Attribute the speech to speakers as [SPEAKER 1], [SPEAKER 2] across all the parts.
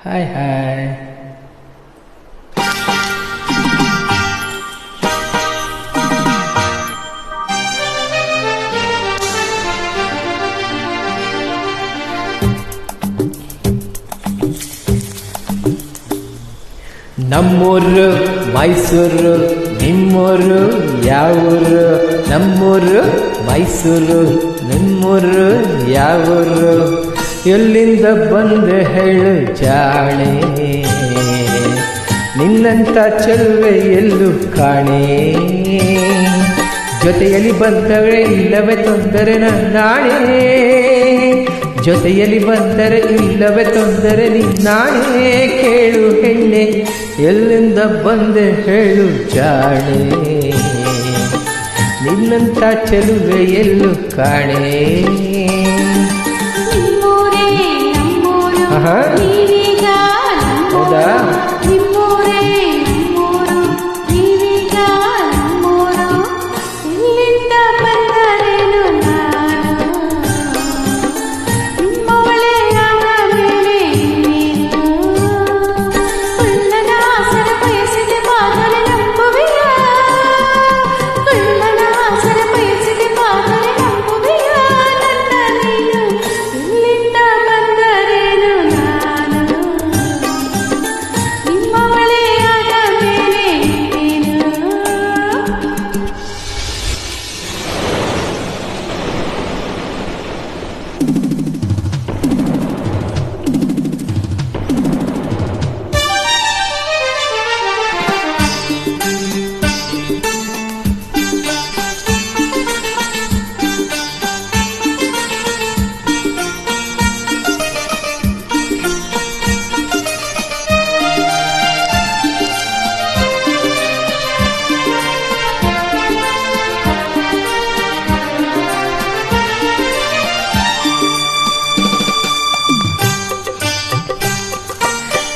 [SPEAKER 1] Hi hi. ನಮ್ಮೂರು ಮೈಸೂರು, ನಿಮ್ಮೂರು ಯಾವೂರು? ನಮ್ಮೂರು ಮೈಸೂರು, ನಿಮ್ಮೂರು ಯಾವೂರು? ಎಲ್ಲಿಂದ ಬಂದೆ ಹೇಳು ಜಾಣೆ, ನಿನ್ನಂತ ಚೆಲುವೆ ಎಲ್ಲೂ ಕಾಣೆ. ಜೊತೆಯಲ್ಲಿ ಬಂದರೆ ಇಲ್ಲವೇ ತೊಂದರೆ ನನ್ನಾಣೆ, ಜೊತೆಯಲ್ಲಿ ಬಂದರೆ ಇಲ್ಲವೇ ತೊಂದರೆ ನಿನ್ನಾಣೆ. ಕೇಳು ಹೆಣ್ಣೆ, ಎಲ್ಲಿಂದ ಬಂದೆ ಹೇಳು ಜಾಣೆ, ನಿನ್ನಂತ ಚೆಲುವೆ ಎಲ್ಲೂ ಕಾಣೆ. ಹೌದಾ?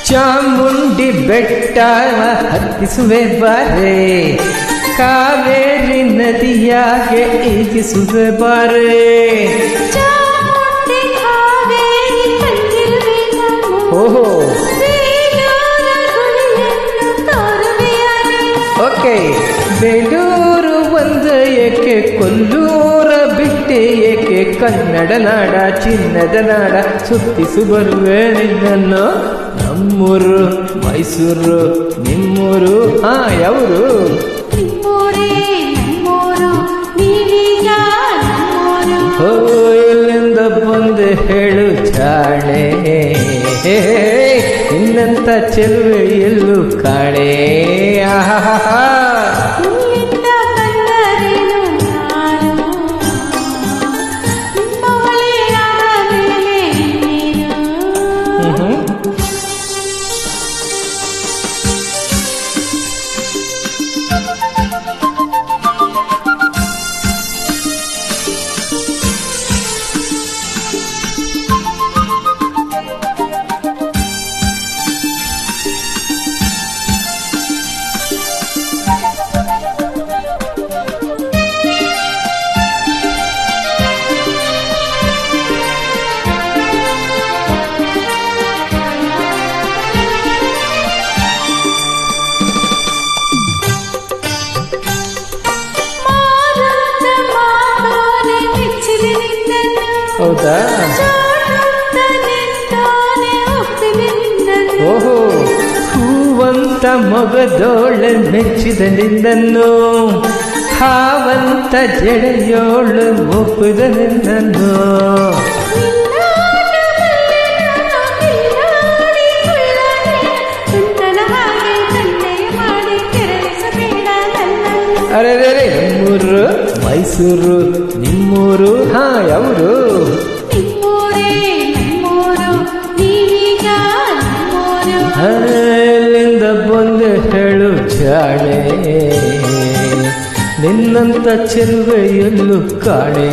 [SPEAKER 1] ಚಾಮುಂಡಿ ಬೆಟ್ಟ ಹತ್ತಿಸುವೆ ಬಾರೆ, ಕಾವೇರಿ ನದಿಯಾಗೆ ಈಗಿಸುವೆ ಬಾರೆ. ಓಹೋ, ಓಕೆ. ಬೇಲೂರು ಒಂದು ಏಕೆ, ಕೊಲ್ಲೂರ ಬಿಟ್ಟೆ ಏಕೆ? ಕನ್ನಡ ನಾಡ ಚಿನ್ನದ ನಾಡ ಸುತ್ತಿಸು ಬರುವೆ ನಿನ್ನನ್ನು. ನಮ್ಮೂರು ಮೈಸೂರು, ನಿಮ್ಮೂರು ಯಾವರು? ಎಲ್ಲಿಂದ ಬಂದೆ ಹೇಳು ಜಾಣೆ, ನಿನ್ನಂತ ಚೆಲುವೆ ಎಲ್ಲೂ ಕಾಣೆ. ಹೌದಾ? ಓಹೋ, ಹೂವಂತ ಮೊಗದೋಳೆ ಮೆಚ್ಚಿದ ನಿನ್ನನ್ನು, ಹಾವಂತ ಜಡೆಯೋಳು ಒಪ್ಪಿದ ನಿನ್ನನ್ನು. ಅರೆ ನಮ್ಮೂರು ಮೈಸೂರು, ನಿಮ್ಮೂರು ಯಾವರು? ಎಲ್ಲಿಂದ ಬಂದೆ ಹೇಳು ಜಾಣೆ, ನಿನ್ನಂತ ಚೆಲುವೆ ಎಲ್ಲೂ ಕಾಣೆ.